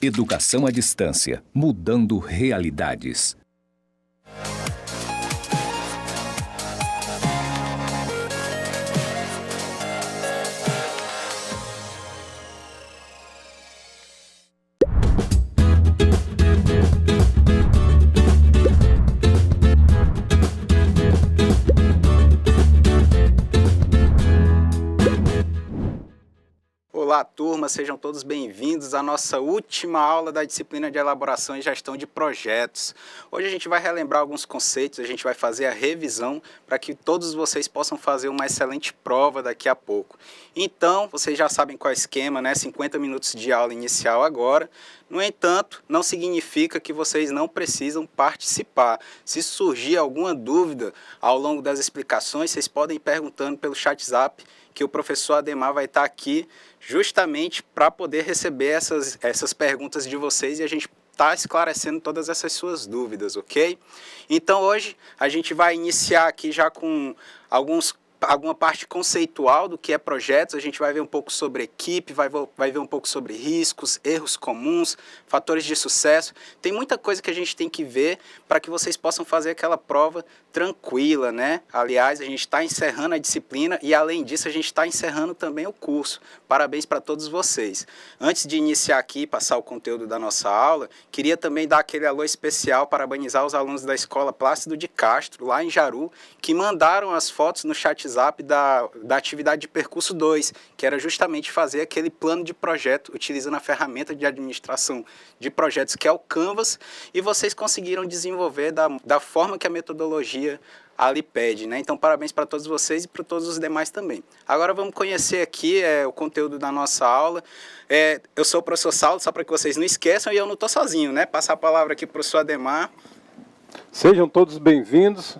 Educação à distância, mudando realidades. Olá, turma, sejam todos bem-vindos à nossa última aula da disciplina de elaboração e gestão de projetos. Hoje a gente vai relembrar alguns conceitos, a gente vai fazer a revisão para que todos vocês possam fazer uma excelente prova daqui a pouco. Então, vocês já sabem qual é o esquema, né? 50 minutos de aula inicial agora. No entanto, não significa que vocês não precisam participar. Se surgir alguma dúvida ao longo das explicações, vocês podem ir perguntando pelo WhatsApp, que o professor Ademar vai estar aqui justamente para poder receber essas perguntas de vocês e a gente está esclarecendo todas essas suas dúvidas, ok? Então hoje a gente vai iniciar aqui já com alguma parte conceitual do que é projetos, a gente vai ver um pouco sobre equipe, vai ver um pouco sobre riscos, erros comuns, fatores de sucesso. Tem muita coisa que a gente tem que ver para que vocês possam fazer aquela prova tranquila, né? Aliás, a gente está encerrando a disciplina e, além disso, a gente está encerrando também o curso. Parabéns para todos vocês. Antes de iniciar aqui e passar o conteúdo da nossa aula, queria também dar aquele alô especial, parabenizar os alunos da Escola Plácido de Castro, lá em Jaru, que mandaram as fotos no WhatsApp da atividade de percurso 2, que era justamente fazer aquele plano de projeto utilizando a ferramenta de administração de projetos que é o Canvas, e vocês conseguiram desenvolver da forma que a metodologia ali pede, né? Então, parabéns para todos vocês e para todos os demais também. Agora vamos conhecer aqui o conteúdo da nossa aula. Eu sou o professor Saulo, só para que vocês não esqueçam, e eu não estou sozinho, né? Passar a palavra aqui para o professor Ademar. Sejam todos bem-vindos.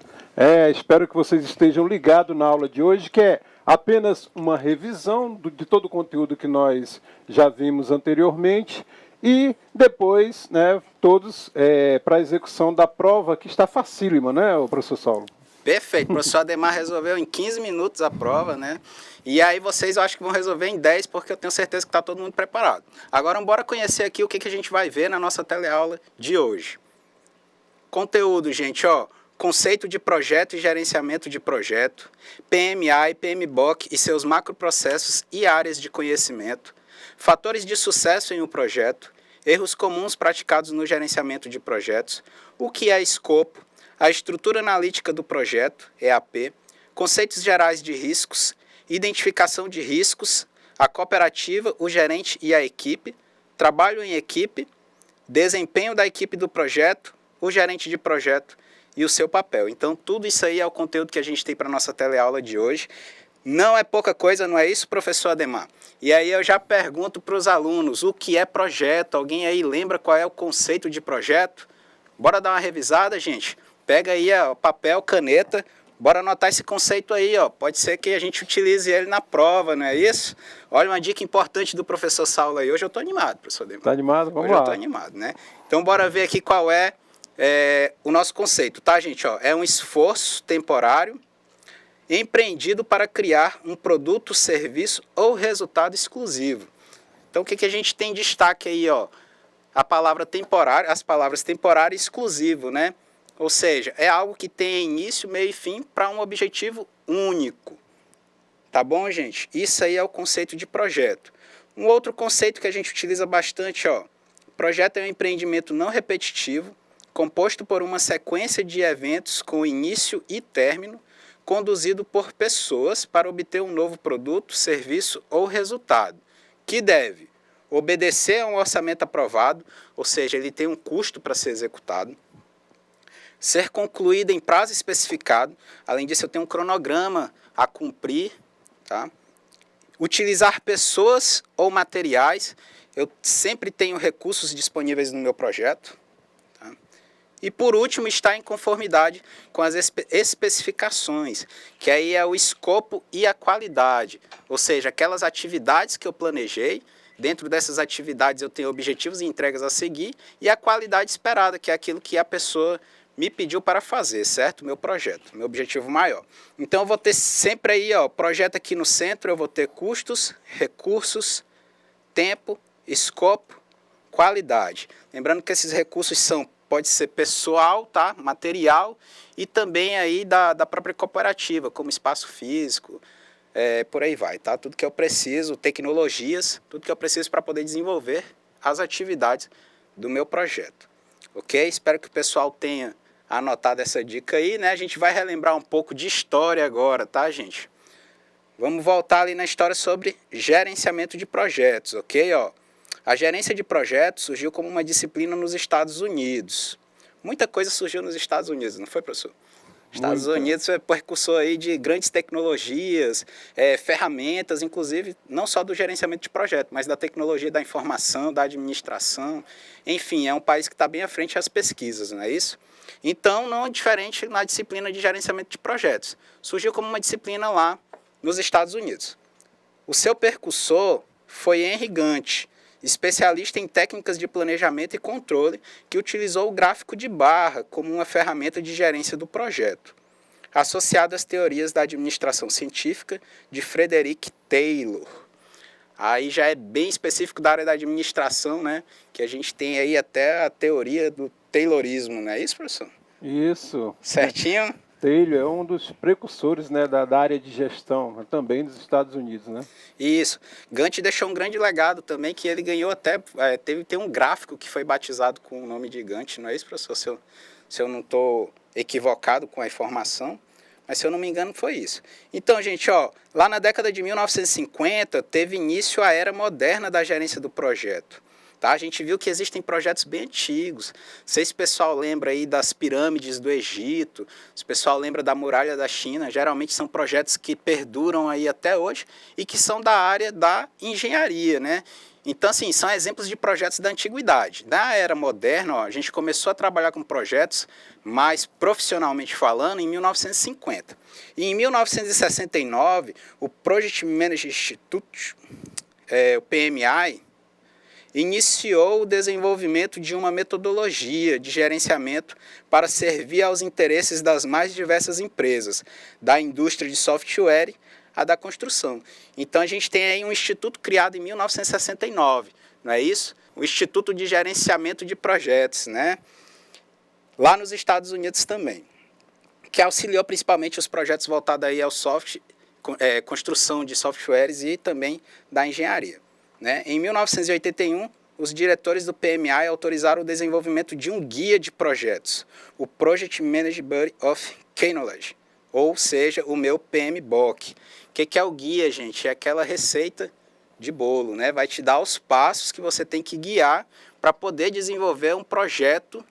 Espero que vocês estejam ligados na aula de hoje, que é apenas uma revisão de todo o conteúdo que nós já vimos anteriormente e depois, né, todos para a execução da prova, que está facílima, né, o professor Saulo? Perfeito, o professor Ademar resolveu em 15 minutos a prova, né? E aí vocês eu acho que vão resolver em 10, porque eu tenho certeza que está todo mundo preparado. Agora, bora conhecer aqui o que a gente vai ver na nossa teleaula de hoje. Conteúdo, gente, ó. Conceito de projeto e gerenciamento de projeto, PMA e PMBOK e seus macroprocessos e áreas de conhecimento, fatores de sucesso em um projeto, erros comuns praticados no gerenciamento de projetos, o que é escopo, a estrutura analítica do projeto, EAP, conceitos gerais de riscos, identificação de riscos, a cooperativa, o gerente e a equipe, trabalho em equipe, desempenho da equipe do projeto, o gerente de projeto e o seu papel. Então, tudo isso aí é o conteúdo que a gente tem para a nossa teleaula de hoje. Não é pouca coisa, não é isso, professor Ademar? E aí eu já pergunto para os alunos, o que é projeto? Alguém aí lembra qual é o conceito de projeto? Bora dar uma revisada, gente? Pega aí papel, caneta, bora anotar esse conceito aí, ó. Pode ser que a gente utilize ele na prova, não é isso? Olha uma dica importante do professor Saulo aí. Hoje eu estou animado, professor Ademar. Está animado? Vamos lá. Hoje eu estou animado, né? Então, bora ver aqui qual é o nosso conceito, tá, gente? Ó, é um esforço temporário empreendido para criar um produto, serviço ou resultado exclusivo. Então, o que a gente tem em destaque aí, ó? A palavra temporário, as palavras temporário e exclusivo, né? Ou seja, é algo que tem início, meio e fim para um objetivo único. Tá bom, gente? Isso aí é o conceito de projeto. Um outro conceito que a gente utiliza bastante, ó. Projeto é um empreendimento não repetitivo, composto por uma sequência de eventos com início e término, conduzido por pessoas para obter um novo produto, serviço ou resultado, que deve obedecer a um orçamento aprovado, ou seja, ele tem um custo para ser executado, ser concluído em prazo especificado, além disso eu tenho um cronograma a cumprir, tá? Utilizar pessoas ou materiais, eu sempre tenho recursos disponíveis no meu projeto, tá? E por último, está em conformidade com as especificações, que aí é o escopo e a qualidade, ou seja, aquelas atividades que eu planejei. Dentro dessas atividades eu tenho objetivos e entregas a seguir e a qualidade esperada, que é aquilo que a pessoa me pediu para fazer, certo? Meu projeto, meu objetivo maior. Então eu vou ter sempre aí, ó, projeto aqui no centro, eu vou ter custos, recursos, tempo, escopo, qualidade. Lembrando que esses recursos pode ser pessoal, tá? Material e também aí da própria cooperativa, como espaço físico, por aí vai, tá? Tudo que eu preciso, tecnologias, tudo que eu preciso para poder desenvolver as atividades do meu projeto, ok? Espero que o pessoal tenha anotado essa dica aí, né? A gente vai relembrar um pouco de história agora, tá, gente? Vamos voltar ali na história sobre gerenciamento de projetos, ok? Ó, a gerência de projetos surgiu como uma disciplina nos Estados Unidos. Muita coisa surgiu nos Estados Unidos, não foi, professor? Estados Unidos é precursor aí de grandes tecnologias, ferramentas, inclusive, não só do gerenciamento de projeto, mas da tecnologia da informação, da administração. Enfim, é um país que está bem à frente às pesquisas, não é isso? Então, não é diferente na disciplina de gerenciamento de projetos. Surgiu como uma disciplina lá nos Estados Unidos. O seu percursor foi Henry Gantt, especialista em técnicas de planejamento e controle, que utilizou o gráfico de barra como uma ferramenta de gerência do projeto, associado às teorias da administração científica de Frederick Taylor. Aí já é bem específico da área da administração, né? Que a gente tem aí até a teoria do Taylorismo, não é isso, professor? Isso. Certinho? Taylor é um dos precursores, né, da área de gestão, também dos Estados Unidos, né? Isso. Gantt deixou um grande legado também, que ele ganhou até... tem um gráfico que foi batizado com o nome de Gantt, não é isso, professor? Se eu não estou equivocado com a informação, mas se eu não me engano foi isso. Então, gente, ó, lá na década de 1950, teve início a era moderna da gerência do projeto. Tá? A gente viu que existem projetos bem antigos. Não sei se o pessoal lembra aí das pirâmides do Egito, se o pessoal lembra da muralha da China. Geralmente são projetos que perduram aí até hoje e que são da área da engenharia, né? Então, assim, são exemplos de projetos da antiguidade. Na era moderna, ó, a gente começou a trabalhar com projetos mais profissionalmente falando em 1950. E em 1969, o Project Management Institute, o PMI, iniciou o desenvolvimento de uma metodologia de gerenciamento para servir aos interesses das mais diversas empresas, da indústria de software à da construção. Então, a gente tem aí um instituto criado em 1969, não é isso? O Instituto de Gerenciamento de Projetos, né? Lá nos Estados Unidos também, que auxiliou principalmente os projetos voltados aí ao construção de softwares e também da engenharia. Né? Em 1981, os diretores do PMI autorizaram o desenvolvimento de um guia de projetos, o Project Management of Knowledge, ou seja, o meu PMBOK. O que é o guia, gente? É aquela receita de bolo, né? Vai te dar os passos que você tem que guiar para poder desenvolver um projeto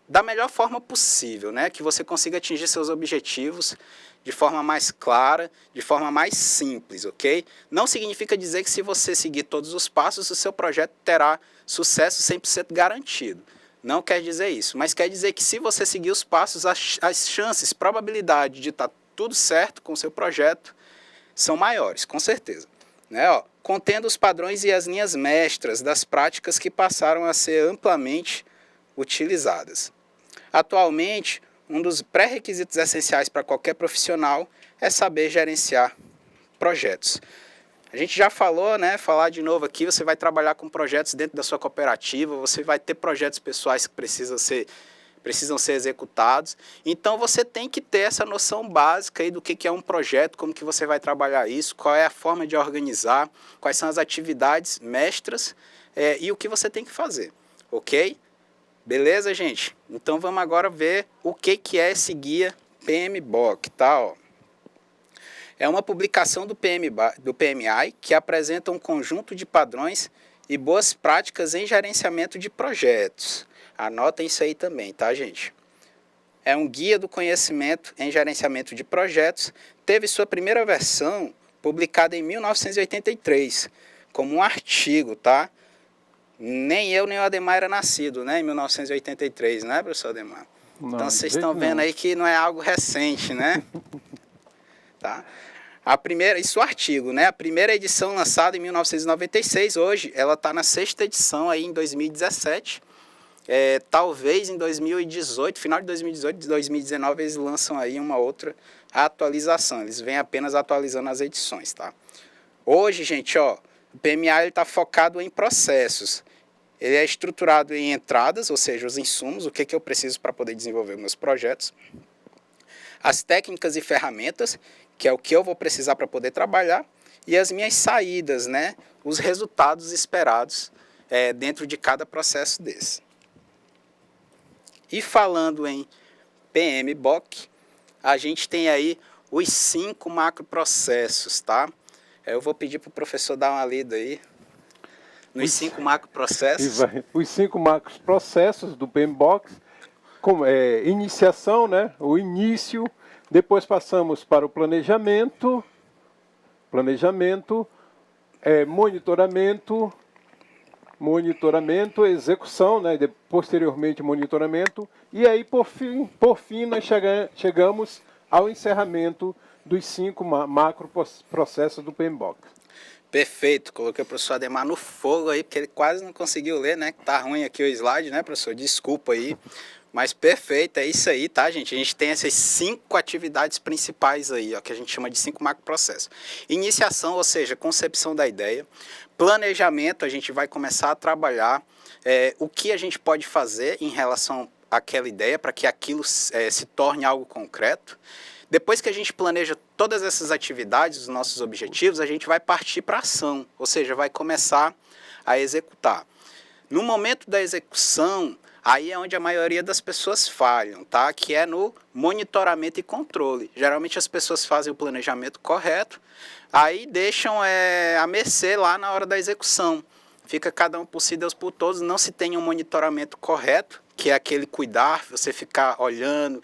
da melhor forma possível, né? Que você consiga atingir seus objetivos de forma mais clara, de forma mais simples, ok? Não significa dizer que se você seguir todos os passos, o seu projeto terá sucesso 100% garantido. Não quer dizer isso, mas quer dizer que se você seguir os passos, as chances, probabilidade de estar tudo certo com o seu projeto são maiores, com certeza. Né? Ó, contendo os padrões e as linhas mestras das práticas que passaram a ser amplamente utilizadas. Atualmente, um dos pré-requisitos essenciais para qualquer profissional é saber gerenciar projetos. A gente já falou, né? Falar de novo aqui, você vai trabalhar com projetos dentro da sua cooperativa, você vai ter projetos pessoais que precisam ser executados. Então, você tem que ter essa noção básica aí do que é um projeto, como que você vai trabalhar isso, qual é a forma de organizar, quais são as atividades mestras e o que você tem que fazer, ok? Beleza, gente? Então, vamos agora ver o que é esse guia PMBOK, tá? Ó. É uma publicação do PMI que apresenta um conjunto de padrões e boas práticas em gerenciamento de projetos. Anotem isso aí também, tá, gente? É um guia do conhecimento em gerenciamento de projetos. Teve sua primeira versão publicada em 1983, como um artigo, tá? Nem eu, nem o Ademar era nascido, né, em 1983, né, professor Ademar? Não, então, vocês estão vendo aí que não é algo recente, né? Tá? Isso é o artigo, né? A primeira edição lançada em 1996, hoje, ela está na 6ª edição aí em 2017. Talvez em 2018, final de 2018, 2019, eles lançam aí uma outra atualização. Eles vêm apenas atualizando as edições, tá? Hoje, gente, ó, O PMA está focado em processos. Ele é estruturado em entradas, ou seja, os insumos, o que eu preciso para poder desenvolver meus projetos. As técnicas e ferramentas, que é o que eu vou precisar para poder trabalhar. E as minhas saídas, né? Os resultados esperados dentro de cada processo desse. E falando em PMBOK, a gente tem aí os 5 macroprocessos, tá? Eu vou pedir para o professor dar uma lida aí nos 5 macroprocessos. Os 5 macroprocessos do PMBOK, como iniciação, né? O início, depois passamos para o planejamento, monitoramento, execução, né? Posteriormente monitoramento, e aí por fim nós chegamos ao encerramento dos 5 macroprocessos do PMBOK. Perfeito, coloquei o professor Ademar no fogo aí, porque ele quase não conseguiu ler, né? Tá ruim aqui o slide, né, professor? Desculpa aí. Mas perfeito, é isso aí, tá, gente? A gente tem essas 5 atividades principais aí, ó, que a gente chama de 5 macroprocessos. Iniciação, ou seja, concepção da ideia. Planejamento, a gente vai começar a trabalhar o que a gente pode fazer em relação àquela ideia para que aquilo se torne algo concreto. Depois que a gente planeja todas essas atividades, os nossos objetivos, a gente vai partir para a ação, ou seja, vai começar a executar. No momento da execução, aí é onde a maioria das pessoas falham, tá? Que é no monitoramento e controle. Geralmente as pessoas fazem o planejamento correto, aí deixam a mercê lá na hora da execução. Fica cada um por si, Deus por todos, não se tem um monitoramento correto, que é aquele cuidar, você ficar olhando,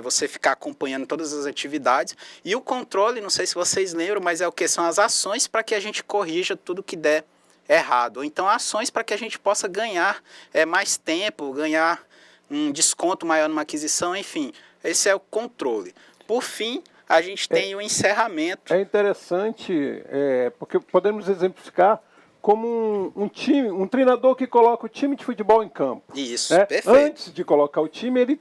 você ficar acompanhando todas as atividades. E o controle, não sei se vocês lembram, mas é o que? São as ações para que a gente corrija tudo que der errado. Ou então ações para que a gente possa ganhar mais tempo, ganhar um desconto maior numa aquisição, enfim. Esse é o controle. Por fim, a gente tem o encerramento. É interessante, porque podemos exemplificar como um treinador que coloca o time de futebol em campo. Isso, perfeito. Antes de colocar o time, ele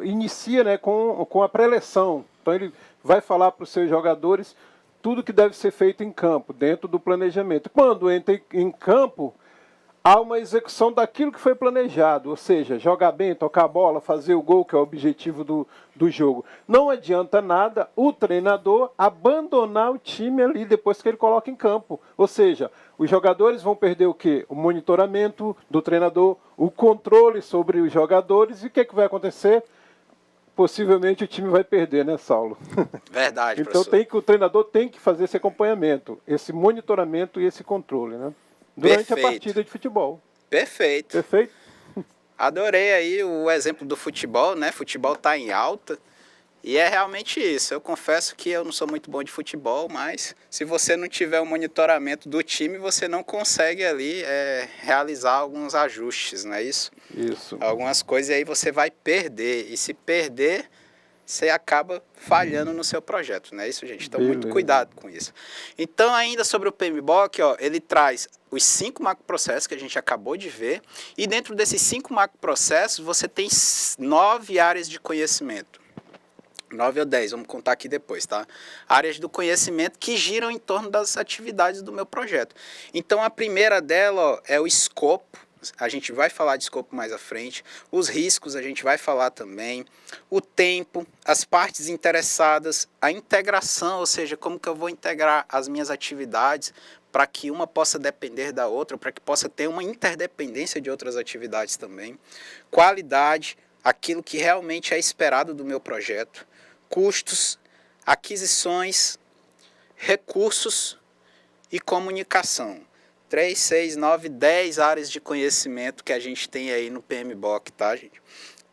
inicia, né, com a pré-eleção. Então ele vai falar para os seus jogadores tudo que deve ser feito em campo, dentro do planejamento. Quando entra em campo, há uma execução daquilo que foi planejado, ou seja, jogar bem, tocar a bola, fazer o gol, que é o objetivo do jogo. Não adianta nada o treinador abandonar o time ali depois que ele coloca em campo. Ou seja, os jogadores vão perder o quê? O monitoramento do treinador, o controle sobre os jogadores, e o que vai acontecer? Possivelmente o time vai perder, né, Saulo? Verdade, então professor. O treinador tem que fazer esse acompanhamento, esse monitoramento e esse controle, né? Durante Perfeito. a partida de futebol. Perfeito. Perfeito? Adorei aí o exemplo do futebol, né? Futebol está em alta e é realmente isso. Eu confesso que eu não sou muito bom de futebol, mas se você não tiver o monitoramento do time, você não consegue ali realizar alguns ajustes, não é isso? Isso. Algumas coisas aí você vai perder, e se perder, você acaba falhando no seu projeto, não é isso, gente? Então, muito cuidado com isso. Então, ainda sobre o PMBOK, ó, ele traz os 5 macroprocessos que a gente acabou de ver, e dentro desses 5 macroprocessos, você tem 9 áreas de conhecimento. 9 ou 10, vamos contar aqui depois, tá? Áreas do conhecimento que giram em torno das atividades do meu projeto. Então, a primeira dela, ó, é o escopo. A gente vai falar de escopo mais à frente. Os riscos a gente vai falar também. O tempo, as partes interessadas, a integração, ou seja, como que eu vou integrar as minhas atividades para que uma possa depender da outra, para que possa ter uma interdependência de outras atividades também. Qualidade, aquilo que realmente é esperado do meu projeto. Custos, aquisições, recursos e comunicação. 3, 6, 9, 10 áreas de conhecimento que a gente tem aí no PMBOK, tá, gente?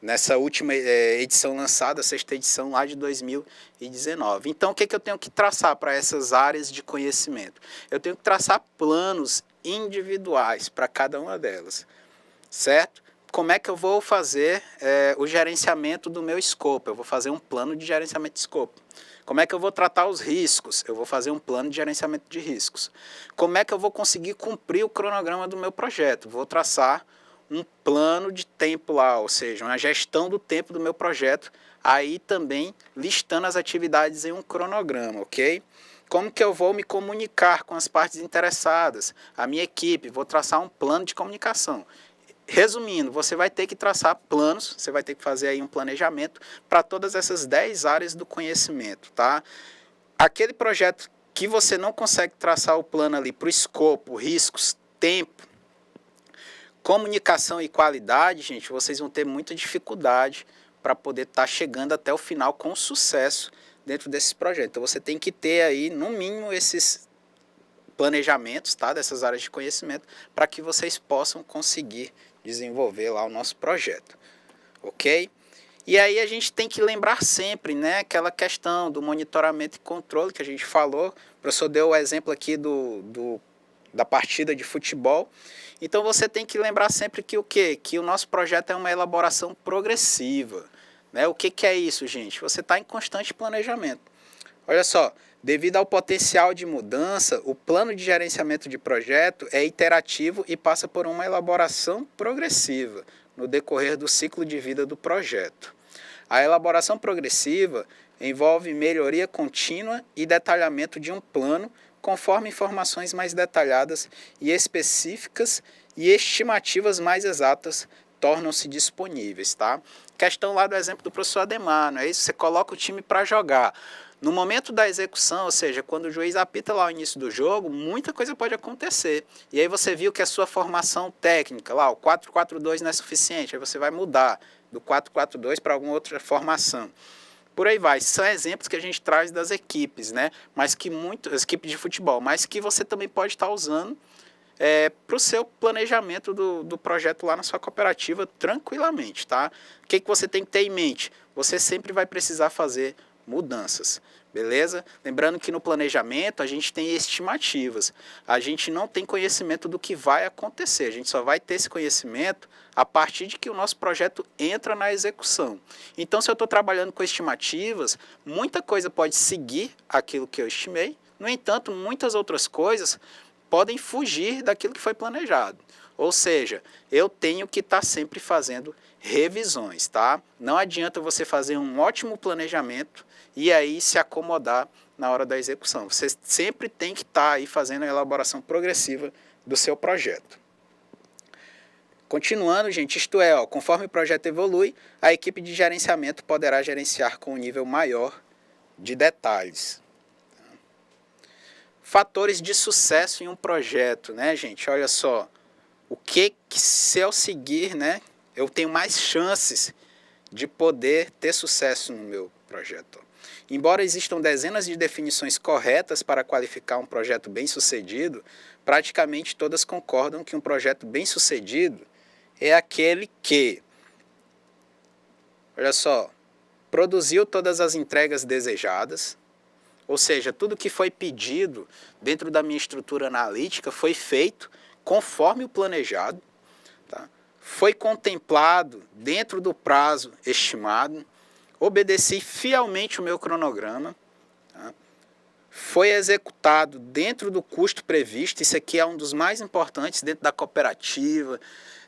Nessa última edição lançada, a 6ª edição lá de 2019. Então, o que eu tenho que traçar para essas áreas de conhecimento? Eu tenho que traçar planos individuais para cada uma delas, certo? Como é que eu vou fazer o gerenciamento do meu escopo? Eu vou fazer um plano de gerenciamento de escopo. Como é que eu vou tratar os riscos? Eu vou fazer um plano de gerenciamento de riscos. Como é que eu vou conseguir cumprir o cronograma do meu projeto? Vou traçar um plano de tempo lá, ou seja, uma gestão do tempo do meu projeto, aí também listando as atividades em um cronograma, ok? Como que eu vou me comunicar com as partes interessadas? A minha equipe, vou traçar um plano de comunicação. Resumindo, você vai ter que traçar planos, você vai ter que fazer aí um planejamento para todas essas 10 áreas do conhecimento, tá? Aquele projeto que você não consegue traçar o plano ali para o escopo, riscos, tempo, comunicação e qualidade, gente, vocês vão ter muita dificuldade para poder estar chegando até o final com sucesso dentro desses projetos. Então, você tem que ter aí, no mínimo, esses planejamentos, tá, dessas áreas de conhecimento, para que vocês possam conseguir desenvolver lá o nosso projeto, ok? E aí a gente tem que lembrar sempre, né, aquela questão do monitoramento e controle que a gente falou. O professor deu o exemplo aqui da partida de futebol. Então você tem que lembrar sempre que o quê? Que o nosso projeto é uma elaboração progressiva, né? O que é isso, gente? Você está em constante planejamento. Olha só, devido ao potencial de mudança, o plano de gerenciamento de projeto é iterativo e passa por uma elaboração progressiva no decorrer do ciclo de vida do projeto. A elaboração progressiva envolve melhoria contínua e detalhamento de um plano conforme informações mais detalhadas e específicas e estimativas mais exatas tornam-se disponíveis, tá? Questão lá do exemplo do professor Ademar, não é isso? Você coloca o time para jogar. No momento da execução, ou seja, quando o juiz apita lá o início do jogo, muita coisa pode acontecer. E aí você viu que a sua formação técnica, lá o 4-4-2 não é suficiente, aí você vai mudar do 4-4-2 para alguma outra formação. Por aí vai, são exemplos que a gente traz das equipes, né? Mas que as equipes de futebol, mas que você também pode estar usando para o seu planejamento do projeto lá na sua cooperativa tranquilamente, tá? O que você tem que ter em mente? Você sempre vai precisar fazer mudanças, beleza? Lembrando que no planejamento a gente tem estimativas, a gente não tem conhecimento do que vai acontecer, a gente só vai ter esse conhecimento a partir de que o nosso projeto entra na execução. Então, se eu estou trabalhando com estimativas, muita coisa pode seguir aquilo que eu estimei, no entanto, muitas outras coisas podem fugir daquilo que foi planejado. Ou seja, eu tenho que estar sempre fazendo revisões, tá? Não adianta você fazer um ótimo planejamento e aí se acomodar na hora da execução. Você sempre tem que estar aí fazendo a elaboração progressiva do seu projeto. Continuando, gente, isto é, conforme o projeto evolui, a equipe de gerenciamento poderá gerenciar com um nível maior de detalhes. Fatores de sucesso em um projeto, né, gente? Olha só, o que se eu seguir, né, eu tenho mais chances de poder ter sucesso no meu projeto. Embora existam dezenas de definições corretas para qualificar um projeto bem-sucedido, praticamente todas concordam que um projeto bem-sucedido é aquele que, olha só, produziu todas as entregas desejadas, ou seja, tudo que foi pedido dentro da minha estrutura analítica foi feito conforme o planejado, tá? Foi contemplado dentro do prazo estimado, obedeci fielmente o meu cronograma, tá? Foi executado dentro do custo previsto, isso aqui é um dos mais importantes dentro da cooperativa,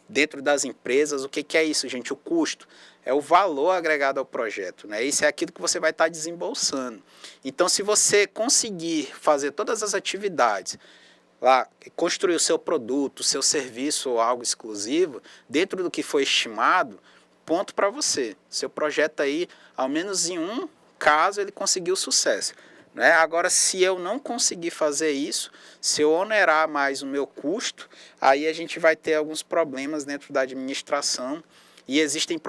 dentro das empresas. O que é isso, gente? O custo é o valor agregado ao projeto, né? Isso é aquilo que você vai estar desembolsando. Então, se você conseguir fazer todas as atividades, lá, construir o seu produto, o seu serviço ou algo exclusivo, dentro do que foi estimado, ponto para você. Seu projeto aí, ao menos em um caso, ele conseguiu sucesso, né? Agora, se eu não conseguir fazer isso, se eu onerar mais o meu custo, aí a gente vai ter alguns problemas dentro da administração e existem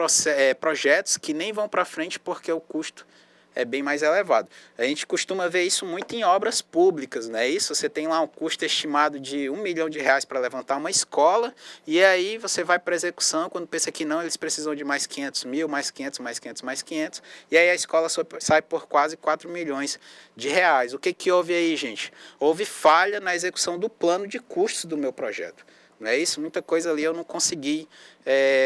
projetos que nem vão para frente porque o custo é bem mais elevado. A gente costuma ver isso muito em obras públicas, né? Isso, você tem lá um custo estimado de R$1 milhão para levantar uma escola, e aí você vai para a execução, quando pensa que não, eles precisam de mais 500 mil, mais 500, mais 500, mais 500, e aí a escola sai por quase R$4 milhões. O que houve aí, gente? Houve falha na execução do plano de custos do meu projeto. Não é isso? Muita coisa ali eu não consegui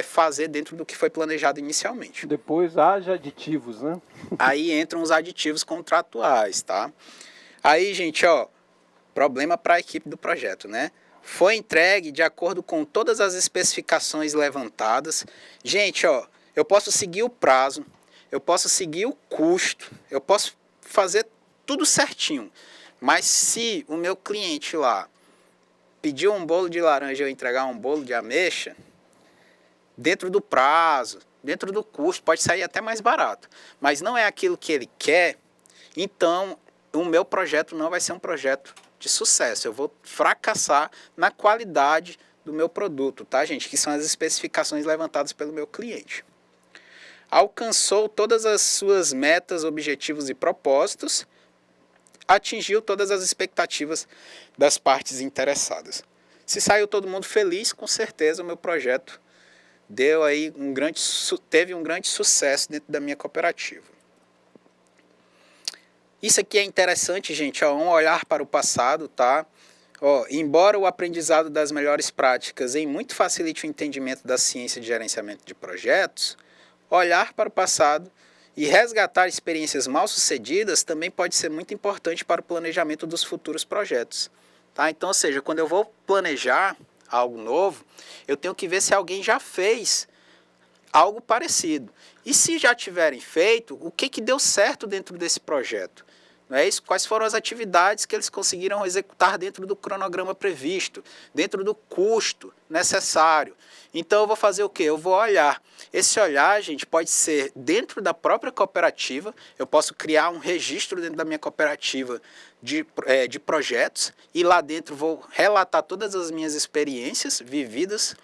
fazer dentro do que foi planejado inicialmente. Depois haja aditivos, né? Aí entram os aditivos contratuais, tá? Aí, gente, problema para a equipe do projeto, né? Foi entregue de acordo com todas as especificações levantadas. Gente, eu posso seguir o prazo, eu posso seguir o custo, eu posso fazer tudo certinho. Mas se o meu cliente lá pedir um bolo de laranja e eu entregar um bolo de ameixa, dentro do prazo, dentro do custo, pode sair até mais barato. Mas não é aquilo que ele quer, então o meu projeto não vai ser um projeto de sucesso. Eu vou fracassar na qualidade do meu produto, tá, gente? Que são as especificações levantadas pelo meu cliente. Alcançou todas as suas metas, objetivos e propósitos, atingiu todas as expectativas das partes interessadas. Se saiu todo mundo feliz, com certeza o meu projeto teve um grande sucesso dentro da minha cooperativa. Isso aqui é interessante, gente, um olhar para o passado, tá? Embora o aprendizado das melhores práticas em muito facilite o entendimento da ciência de gerenciamento de projetos, olhar para o passado e resgatar experiências mal sucedidas também pode ser muito importante para o planejamento dos futuros projetos. Tá? Então, ou seja, quando eu vou planejar algo novo, eu tenho que ver se alguém já fez algo parecido. E se já tiverem feito, o que deu certo dentro desse projeto? Não é isso? Quais foram as atividades que eles conseguiram executar dentro do cronograma previsto, dentro do custo necessário. Então eu vou fazer o quê? Eu vou olhar. Esse olhar, gente, pode ser dentro da própria cooperativa. Eu posso criar um registro dentro da minha cooperativa de projetos e lá dentro vou relatar todas as minhas experiências vividas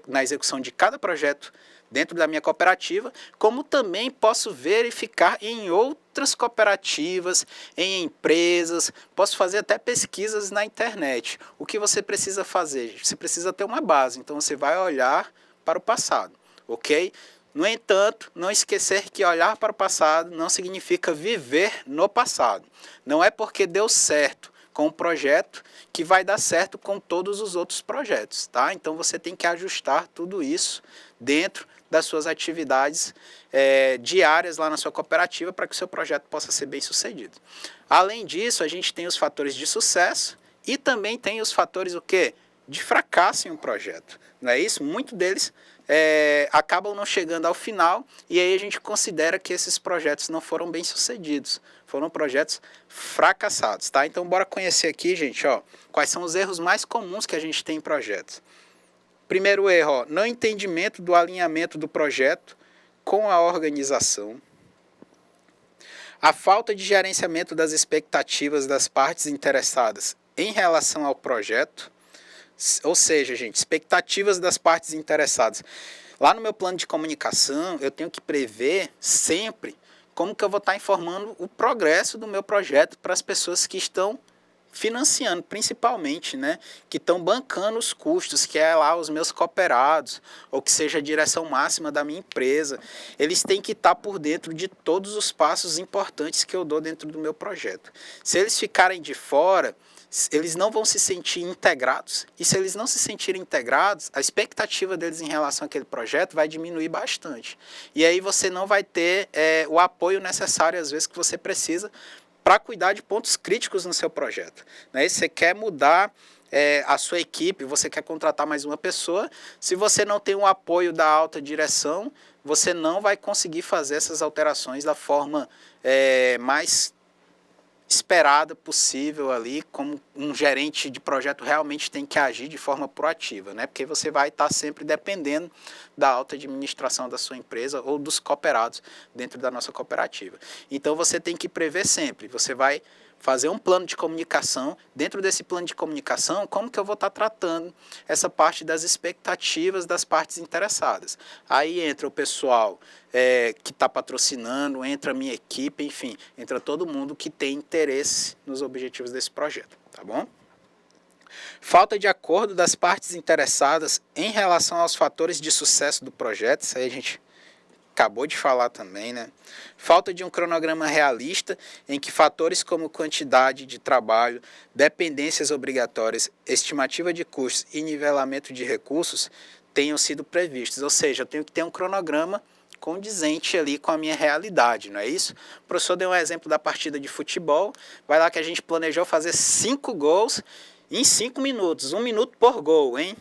na execução de cada projeto dentro da minha cooperativa, como também posso verificar em outras cooperativas, em empresas, posso fazer até pesquisas na internet. O que você precisa fazer? Você precisa ter uma base, então você vai olhar para o passado, ok? No entanto, não esquecer que olhar para o passado não significa viver no passado. Não é porque deu certo com o projeto que vai dar certo com todos os outros projetos, tá? Então você tem que ajustar tudo isso dentro das suas atividades diárias lá na sua cooperativa para que o seu projeto possa ser bem sucedido. Além disso, a gente tem os fatores de sucesso e também tem os fatores o quê? De fracasso em um projeto. Não é isso? Muitos deles acabam não chegando ao final e aí a gente considera que esses projetos não foram bem sucedidos. Foram projetos fracassados, tá? Então, bora conhecer aqui, gente, quais são os erros mais comuns que a gente tem em projetos. Primeiro erro, não entendimento do alinhamento do projeto com a organização. A falta de gerenciamento das expectativas das partes interessadas em relação ao projeto. Ou seja, gente, expectativas das partes interessadas. Lá no meu plano de comunicação, eu tenho que prever sempre como que eu vou estar informando o progresso do meu projeto para as pessoas que estão financiando, principalmente, né, que estão bancando os custos, que é lá os meus cooperados, ou que seja a direção máxima da minha empresa. Eles têm que estar por dentro de todos os passos importantes que eu dou dentro do meu projeto. Se eles ficarem de fora, eles não vão se sentir integrados, e se eles não se sentirem integrados, a expectativa deles em relação àquele projeto vai diminuir bastante. E aí você não vai ter o apoio necessário, às vezes, que você precisa para cuidar de pontos críticos no seu projeto. Né? Você quer mudar a sua equipe, você quer contratar mais uma pessoa, se você não tem o apoio da alta direção, você não vai conseguir fazer essas alterações da forma mais esperada possível ali, como um gerente de projeto realmente tem que agir de forma proativa, né? Porque você vai estar sempre dependendo da alta administração da sua empresa ou dos cooperados dentro da nossa cooperativa. Então você tem que prever sempre, você vai fazer um plano de comunicação, dentro desse plano de comunicação, como que eu vou estar tratando essa parte das expectativas das partes interessadas. Aí entra o pessoal que está patrocinando, entra a minha equipe, enfim, entra todo mundo que tem interesse nos objetivos desse projeto, tá bom? Falta de acordo das partes interessadas em relação aos fatores de sucesso do projeto, isso aí a gente acabou de falar também, né? Falta de um cronograma realista em que fatores como quantidade de trabalho, dependências obrigatórias, estimativa de custos e nivelamento de recursos tenham sido previstos. Ou seja, eu tenho que ter um cronograma condizente ali com a minha realidade, não é isso? O professor deu um exemplo da partida de futebol, vai lá que a gente planejou fazer 5 gols em 5 minutos, 1 minuto por gol, hein?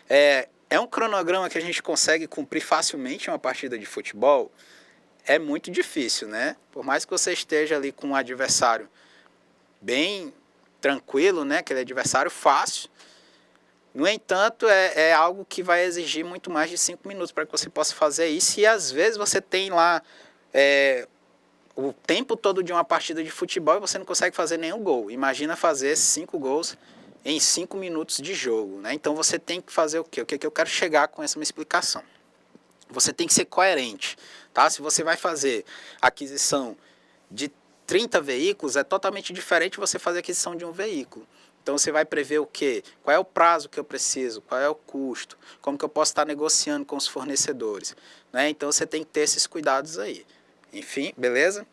É um cronograma que a gente consegue cumprir facilmente em uma partida de futebol? É muito difícil, né? Por mais que você esteja ali com um adversário bem tranquilo, né? Aquele adversário fácil. No entanto, é algo que vai exigir muito mais de 5 minutos para que você possa fazer isso. E às vezes você tem lá o tempo todo de uma partida de futebol e você não consegue fazer nenhum gol. Imagina fazer 5 gols em 5 minutos de jogo, né? Então você tem que fazer o quê? O que é que eu quero chegar com essa minha explicação? Você tem que ser coerente, tá? Se você vai fazer aquisição de 30 veículos, é totalmente diferente você fazer aquisição de um veículo. Então você vai prever o quê? Qual é o prazo que eu preciso? Qual é o custo? Como que eu posso estar negociando com os fornecedores? Né? Então você tem que ter esses cuidados aí. Enfim, beleza?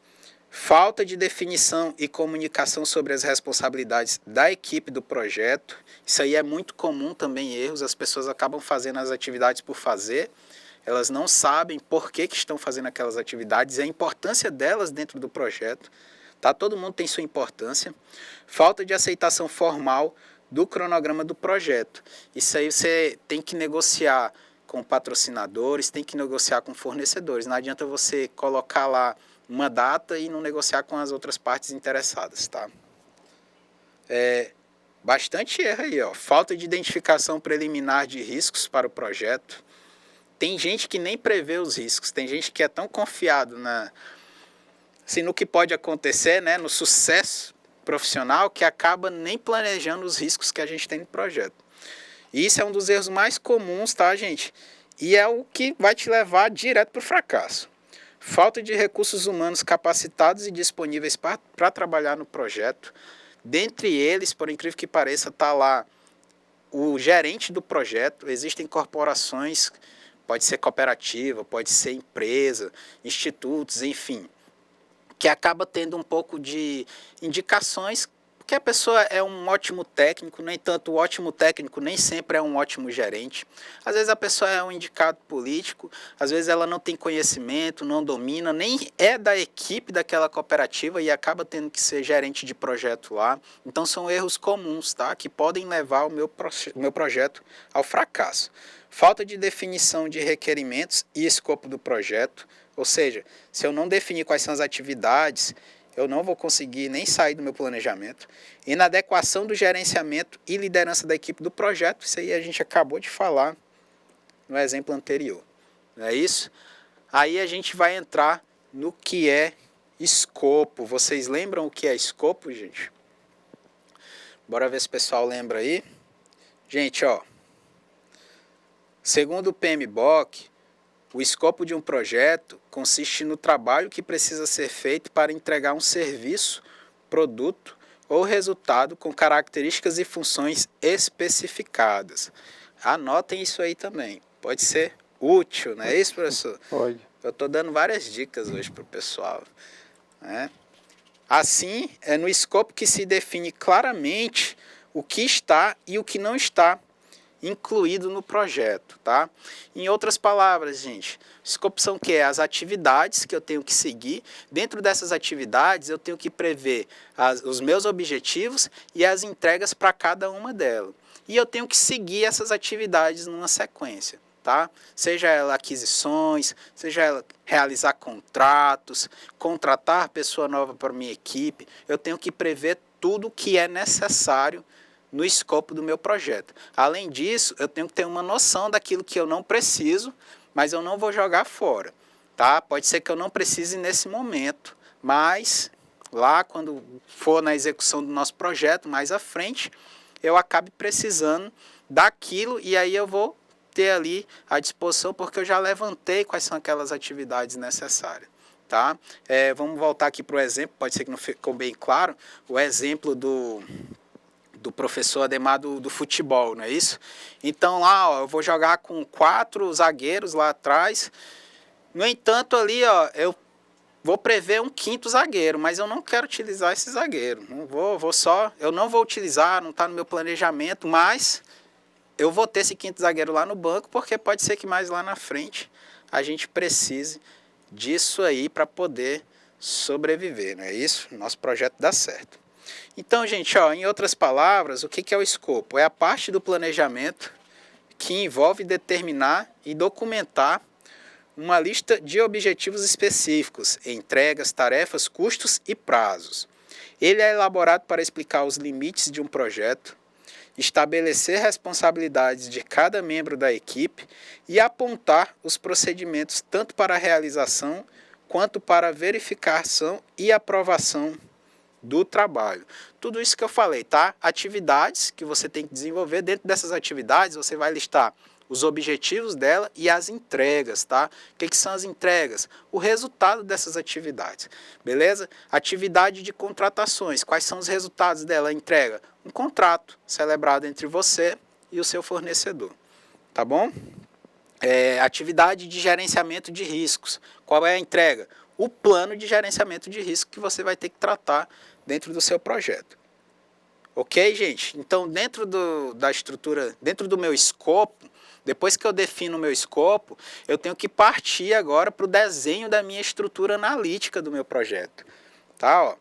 Falta de definição e comunicação sobre as responsabilidades da equipe do projeto. Isso aí é muito comum também, erros. As pessoas acabam fazendo as atividades por fazer. Elas não sabem por que estão fazendo aquelas atividades e a importância delas dentro do projeto. Tá? Todo mundo tem sua importância. Falta de aceitação formal do cronograma do projeto. Isso aí você tem que negociar com patrocinadores, tem que negociar com fornecedores. Não adianta você colocar lá uma data e não negociar com as outras partes interessadas. Tá? Bastante erro aí. Ó. Falta de identificação preliminar de riscos para o projeto. Tem gente que nem prevê os riscos. Tem gente que é tão confiado no que pode acontecer, né, no sucesso profissional, que acaba nem planejando os riscos que a gente tem no projeto. E isso é um dos erros mais comuns, tá, gente? E é o que vai te levar direto para o fracasso. Falta de recursos humanos capacitados e disponíveis para trabalhar no projeto. Dentre eles, por incrível que pareça, está lá o gerente do projeto. Existem corporações, pode ser cooperativa, pode ser empresa, institutos, enfim, que acaba tendo um pouco de indicações, porque a pessoa é um ótimo técnico, no entanto, o ótimo técnico nem sempre é um ótimo gerente. Às vezes a pessoa é um indicado político, às vezes ela não tem conhecimento, não domina, nem é da equipe daquela cooperativa e acaba tendo que ser gerente de projeto lá. Então são erros comuns, tá? Que podem levar o meu projeto ao fracasso. Falta de definição de requerimentos e escopo do projeto. Ou seja, se eu não definir quais são as atividades, eu não vou conseguir nem sair do meu planejamento. Inadequação do gerenciamento e liderança da equipe do projeto. Isso aí a gente acabou de falar no exemplo anterior. Não é isso? Aí a gente vai entrar no que é escopo. Vocês lembram o que é escopo, gente? Bora ver se o pessoal lembra aí. Gente, ó. Segundo o PMBOK, o escopo de um projeto consiste no trabalho que precisa ser feito para entregar um serviço, produto ou resultado com características e funções especificadas. Anotem isso aí também. Pode ser útil, não é isso, professor? Pode. Eu estou dando várias dicas hoje para o pessoal. Né? Assim, é no escopo que se define claramente o que está e o que não está incluído no projeto, tá? Em outras palavras, gente, escopo são o quê? As atividades que eu tenho que seguir. Dentro dessas atividades, eu tenho que prever os meus objetivos e as entregas para cada uma delas. E eu tenho que seguir essas atividades numa sequência, tá? Seja ela aquisições, seja ela realizar contratos, contratar pessoa nova para minha equipe, eu tenho que prever tudo o que é necessário no escopo do meu projeto. Além disso, eu tenho que ter uma noção daquilo que eu não preciso, mas eu não vou jogar fora. Tá? Pode ser que eu não precise nesse momento, mas lá quando for na execução do nosso projeto, mais à frente, eu acabe precisando daquilo e aí eu vou ter ali à disposição porque eu já levantei quais são aquelas atividades necessárias. Tá? Vamos voltar aqui para o exemplo, pode ser que não ficou bem claro, o exemplo do professor Ademar do futebol, não é isso? Então lá, ó, eu vou jogar com 4 zagueiros lá atrás. No entanto, ali, ó, eu vou prever um 5º zagueiro, mas eu não quero utilizar esse zagueiro. Eu não vou utilizar, não está no meu planejamento, mas eu vou ter esse 5º zagueiro lá no banco, porque pode ser que mais lá na frente a gente precise disso aí para poder sobreviver, não é isso? Nosso projeto dá certo. Então, gente, ó, em outras palavras, o que é o escopo? É a parte do planejamento que envolve determinar e documentar uma lista de objetivos específicos, entregas, tarefas, custos e prazos. Ele é elaborado para explicar os limites de um projeto, estabelecer responsabilidades de cada membro da equipe e apontar os procedimentos tanto para a realização quanto para a verificação e aprovação do trabalho. Tudo isso que eu falei, tá? Atividades que você tem que desenvolver. Dentro dessas atividades, você vai listar os objetivos dela e as entregas, tá? O que são as entregas? O resultado dessas atividades, beleza? Atividade de contratações. Quais são os resultados dela? A entrega. Um contrato celebrado entre você e o seu fornecedor, tá bom? Atividade de gerenciamento de riscos. Qual é a entrega? O plano de gerenciamento de risco que você vai ter que tratar dentro do seu projeto. Ok, gente? Então, dentro da estrutura, dentro do meu escopo, depois que eu defino o meu escopo, eu tenho que partir agora para o desenho da minha estrutura analítica do meu projeto. Tá? Ó.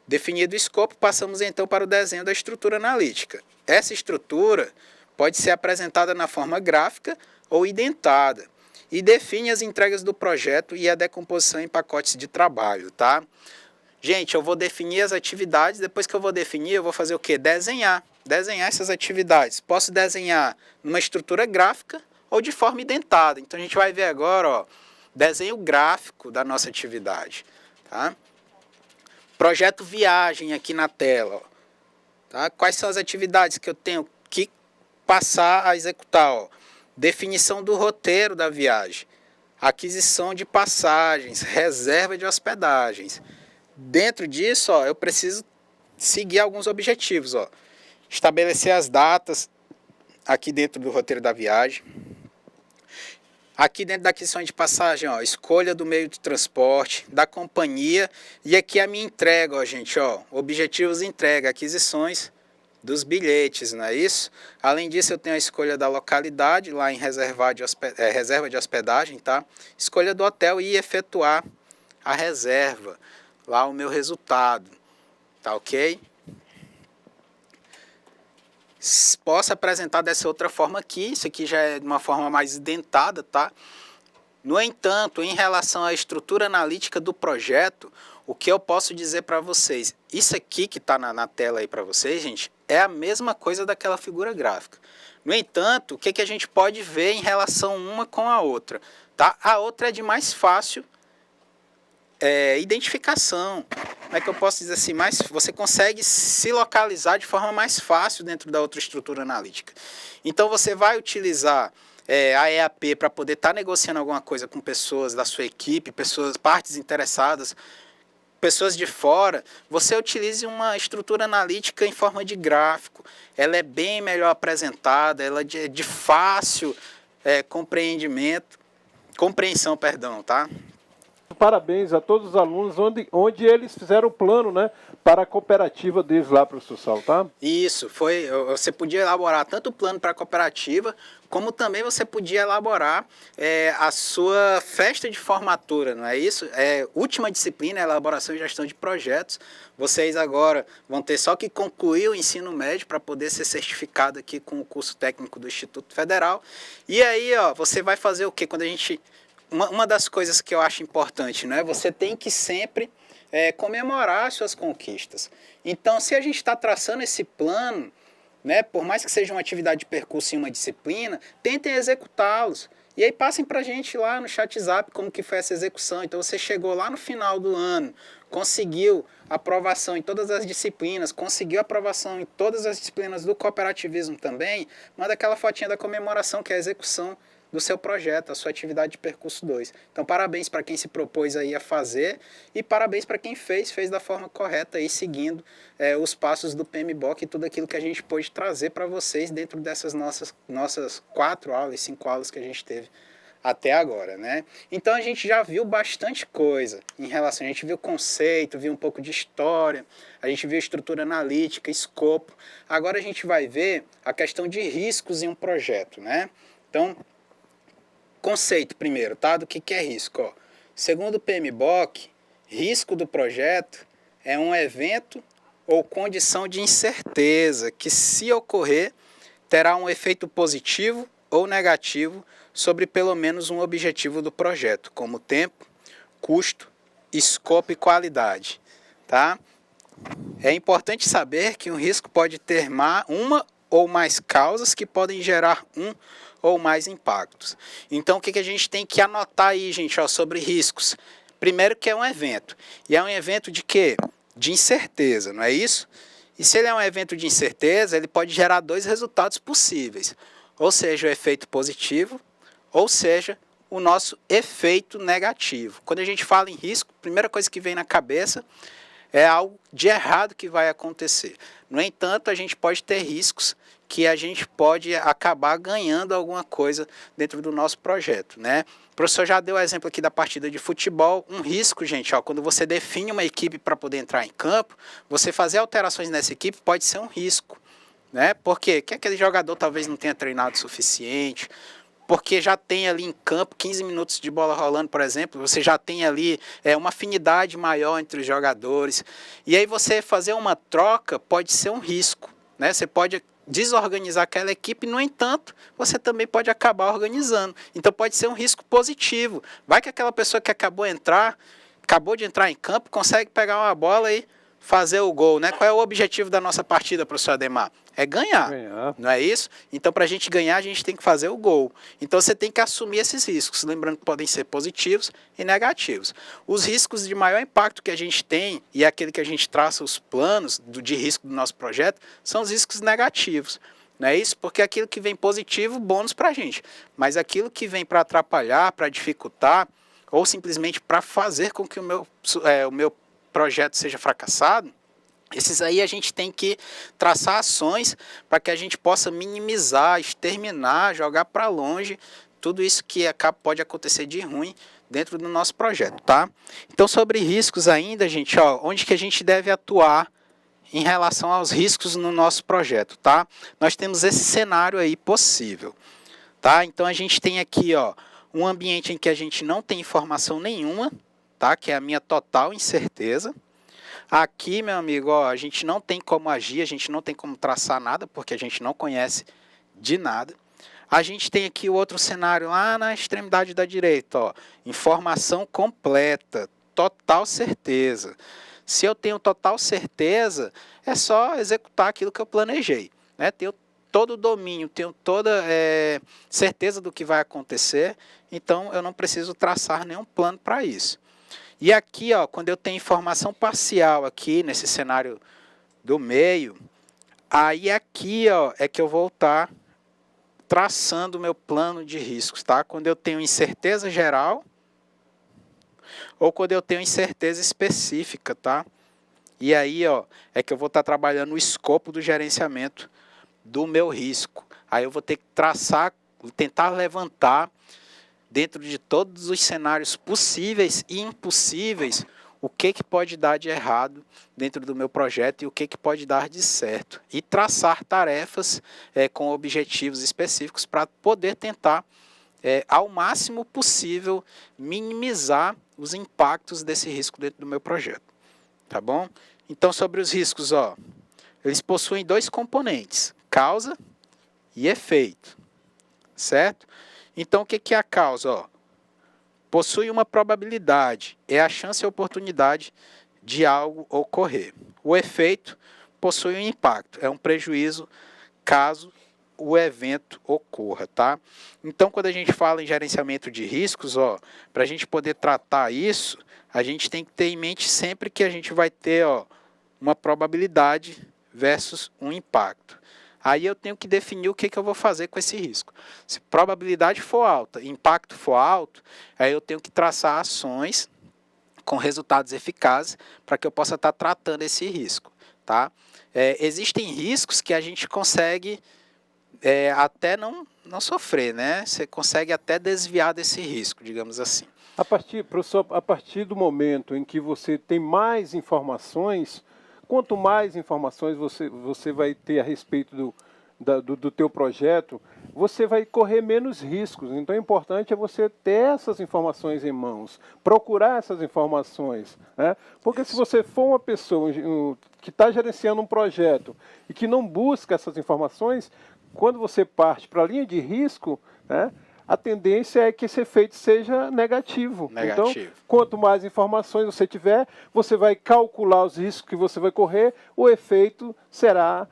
Definido o escopo, passamos então para o desenho da estrutura analítica. Essa estrutura pode ser apresentada na forma gráfica ou identada e define as entregas do projeto e a decomposição em pacotes de trabalho, tá? Gente, eu vou definir as atividades, depois que eu vou definir, eu vou fazer o quê? Desenhar essas atividades. Posso desenhar numa estrutura gráfica ou de forma identada. Então, a gente vai ver agora, ó, desenho gráfico da nossa atividade, tá? Projeto viagem aqui na tela, ó, tá? Quais são as atividades que eu tenho que passar a executar, ó? Definição do roteiro da viagem, aquisição de passagens, reserva de hospedagens. Dentro disso, ó, eu preciso seguir alguns objetivos. Ó. Estabelecer as datas aqui dentro do roteiro da viagem. Aqui dentro da aquisição de passagem, ó, escolha do meio de transporte, da companhia. E aqui a minha entrega, ó, gente. Ó, objetivos de entrega, aquisições dos bilhetes, não é isso? Além disso, eu tenho a escolha da localidade, lá em reserva de hospedagem, tá? Escolha do hotel e efetuar a reserva, lá o meu resultado, tá ok? Posso apresentar dessa outra forma aqui, isso aqui já é de uma forma mais identada, tá? No entanto, em relação à estrutura analítica do projeto, o que eu posso dizer para vocês? Isso aqui que está na tela aí para vocês, gente, é a mesma coisa daquela figura gráfica. No entanto, o que a gente pode ver em relação uma com a outra? Tá? A outra é de mais fácil identificação. Como é que eu posso dizer assim? Você consegue se localizar de forma mais fácil dentro da outra estrutura analítica. Então, você vai utilizar a EAP para poder estar negociando alguma coisa com pessoas da sua equipe, partes interessadas, pessoas de fora. Você utilize uma estrutura analítica em forma de gráfico. Ela é bem melhor apresentada, ela é de fácil compreensão, tá? Parabéns a todos os alunos, onde eles fizeram o plano, né, para a cooperativa deles lá, professor Saulo, tá? Isso, você podia elaborar tanto o plano para a cooperativa, como também você podia elaborar a sua festa de formatura, não é isso? Última disciplina, elaboração e gestão de projetos. Vocês agora vão ter só que concluir o ensino médio para poder ser certificado aqui com o curso técnico do Instituto Federal. E aí, ó, você vai fazer o quê? Quando a gente... Uma das coisas que eu acho importante, né? Você tem que sempre comemorar as suas conquistas. Então, se a gente está traçando esse plano, né, por mais que seja uma atividade de percurso em uma disciplina, tentem executá-los. E aí passem para a gente lá no chat Zap como que foi essa execução. Então, você chegou lá no final do ano, conseguiu aprovação em todas as disciplinas, conseguiu aprovação em todas as disciplinas do cooperativismo também, manda aquela fotinha da comemoração, que é a execução do seu projeto, a sua atividade de percurso 2. Então, parabéns para quem se propôs aí a fazer e parabéns para quem fez da forma correta, aí, seguindo os passos do PMBOK e tudo aquilo que a gente pôde trazer para vocês dentro dessas nossas 4 aulas, 5 aulas que a gente teve até agora, né? Então, a gente já viu bastante coisa em relação, a gente viu conceito, viu um pouco de história, a gente viu estrutura analítica, escopo. Agora a gente vai ver a questão de riscos em um projeto, né? Então, conceito primeiro, tá? Do que é risco, ó. Segundo o PMBOK, risco do projeto é um evento ou condição de incerteza que, se ocorrer, terá um efeito positivo ou negativo sobre pelo menos um objetivo do projeto, como tempo, custo, escopo e qualidade, tá? É importante saber que um risco pode ter uma ou mais causas que podem gerar um ou mais impactos. Então, o que a gente tem que anotar aí, gente, ó, sobre riscos? Primeiro que é um evento. E é um evento de quê? De incerteza, não é isso? E se ele é um evento de incerteza, ele pode gerar dois resultados possíveis. Ou seja, o efeito positivo, ou seja, o nosso efeito negativo. Quando a gente fala em risco, a primeira coisa que vem na cabeça é algo de errado que vai acontecer. No entanto, a gente pode ter riscos que a gente pode acabar ganhando alguma coisa dentro do nosso projeto, né? O professor já deu o exemplo aqui da partida de futebol. Um risco, gente, ó, quando você define uma equipe para poder entrar em campo, você fazer alterações nessa equipe pode ser um risco, né? Por quê? Porque aquele jogador talvez não tenha treinado o suficiente, porque já tem ali em campo 15 minutos de bola rolando, por exemplo, você já tem ali uma afinidade maior entre os jogadores. E aí você fazer uma troca pode ser um risco, né? Você pode desorganizar aquela equipe, no entanto, você também pode acabar organizando. Então pode ser um risco positivo. Vai que aquela pessoa que acabou de entrar em campo, consegue pegar uma bola e fazer o gol, né? Qual é o objetivo da nossa partida, professor Ademar? É ganhar, não é isso? Então, para a gente ganhar, a gente tem que fazer o gol. Então, você tem que assumir esses riscos, lembrando que podem ser positivos e negativos. Os riscos de maior impacto que a gente tem, e é aquele que a gente traça os planos de risco do nosso projeto, são os riscos negativos. Não é isso? Porque aquilo que vem positivo, bônus para a gente. Mas aquilo que vem para atrapalhar, para dificultar, ou simplesmente para fazer com que o meu projeto seja fracassado, esses aí a gente tem que traçar ações para que a gente possa minimizar, exterminar, jogar para longe tudo isso que pode acontecer de ruim dentro do nosso projeto, tá? Então, sobre riscos ainda, gente, ó, onde que a gente deve atuar em relação aos riscos no nosso projeto, tá? Nós temos esse cenário aí possível, tá? Então, a gente tem aqui, ó, um ambiente em que a gente não tem informação nenhuma, tá? Que é a minha total incerteza. Aqui, meu amigo, ó, a gente não tem como agir, a gente não tem como traçar nada, porque a gente não conhece de nada. A gente tem aqui o outro cenário lá na extremidade da direita, ó, informação completa, total certeza. Se eu tenho total certeza, é só executar aquilo que eu planejei, né? Tenho todo o domínio, tenho toda certeza do que vai acontecer, então eu não preciso traçar nenhum plano para isso. E aqui, ó, quando eu tenho informação parcial aqui nesse cenário do meio, aí aqui, ó, é que eu vou estar traçando o meu plano de riscos, tá? Quando eu tenho incerteza geral ou quando eu tenho incerteza específica, tá? E aí, ó, é que eu vou estar trabalhando o escopo do gerenciamento do meu risco. Aí eu vou ter que traçar, tentar levantar dentro de todos os cenários possíveis e impossíveis, o que pode dar de errado dentro do meu projeto e o que pode dar de certo. E traçar tarefas com objetivos específicos para poder tentar, ao máximo possível, minimizar os impactos desse risco dentro do meu projeto. Tá bom? Então, sobre os riscos, ó, eles possuem dois componentes, causa e efeito. Certo? Então, o que é a causa? Ó, possui uma probabilidade, é a chance e a oportunidade de algo ocorrer. O efeito possui um impacto, é um prejuízo caso o evento ocorra, tá? Então, quando a gente fala em gerenciamento de riscos, ó, para a gente poder tratar isso, a gente tem que ter em mente sempre que a gente vai ter, ó, uma probabilidade versus um impacto. Aí eu tenho que definir o que eu vou fazer com esse risco. Se probabilidade for alta, impacto for alto, aí eu tenho que traçar ações com resultados eficazes para que eu possa estar tratando esse risco. Tá? Existem riscos que a gente consegue até não sofrer, né? Você consegue até desviar desse risco, digamos assim. Professor, a partir do momento em que você tem mais informações, quanto mais informações você vai ter a respeito do teu projeto, você vai correr menos riscos. Então, o importante é você ter essas informações em mãos, procurar essas informações, né? Porque se você for uma pessoa que está gerenciando um projeto e que não busca essas informações, quando você parte para a linha de risco, né, a tendência é que esse efeito seja negativo. Então, quanto mais informações você tiver, você vai calcular os riscos que você vai correr, o efeito será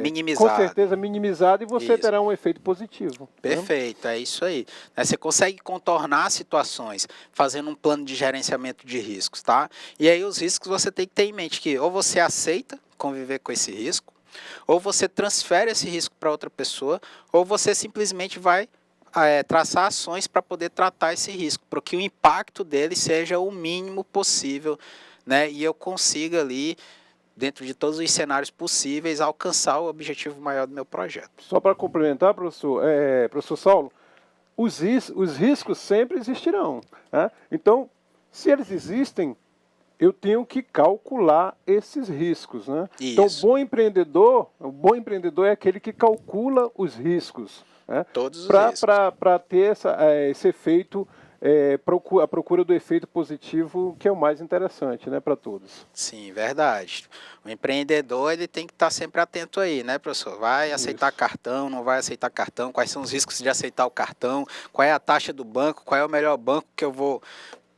minimizado. Com certeza minimizado, e você terá um efeito positivo. Perfeito, é isso aí. Você consegue contornar situações fazendo um plano de gerenciamento de riscos, tá? E aí os riscos você tem que ter em mente que ou você aceita conviver com esse risco, ou você transfere esse risco para outra pessoa, ou você simplesmente vai traçar ações para poder tratar esse risco, para que o impacto dele seja o mínimo possível, né? E eu consiga ali, dentro de todos os cenários possíveis, alcançar o objetivo maior do meu projeto. Só para complementar, professor Saulo, os riscos sempre existirão, né? Então, se eles existem, eu tenho que calcular esses riscos, né? Então, o bom empreendedor é aquele que calcula os riscos, né? Todos os riscos. Para ter esse efeito, a procura do efeito positivo, que é o mais interessante, né, para todos. Sim, verdade. O empreendedor, ele tem que estar sempre atento aí, né, professor? Vai aceitar cartão, não vai aceitar cartão, quais são os riscos de aceitar o cartão, qual é a taxa do banco, qual é o melhor banco que eu vou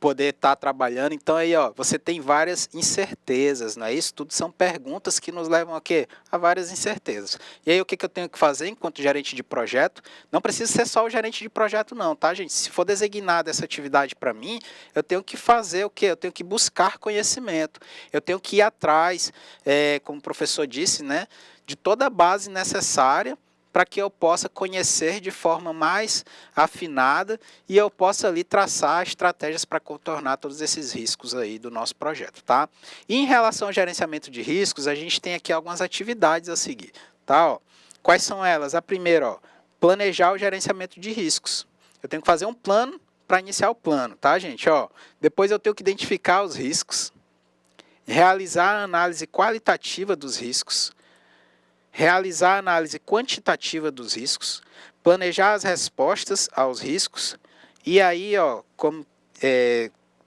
poder estar trabalhando. Então aí, ó, você tem várias incertezas, não é isso? Tudo são perguntas que nos levam a quê? A várias incertezas. E aí o que eu tenho que fazer enquanto gerente de projeto? Não precisa ser só o gerente de projeto não, tá, gente? Se for designada essa atividade para mim, eu tenho que fazer o quê? Eu tenho que buscar conhecimento, eu tenho que ir atrás, como o professor disse, né, de toda a base necessária para que eu possa conhecer de forma mais afinada e eu possa ali traçar estratégias para contornar todos esses riscos aí do nosso projeto, tá? E em relação ao gerenciamento de riscos, a gente tem aqui algumas atividades a seguir, tá? Ó, quais são elas? A primeira, ó, planejar o gerenciamento de riscos. Eu tenho que fazer um plano para iniciar o plano, tá, gente? Ó, depois eu tenho que identificar os riscos, realizar a análise qualitativa dos riscos, realizar a análise quantitativa dos riscos, planejar as respostas aos riscos e aí, ó, como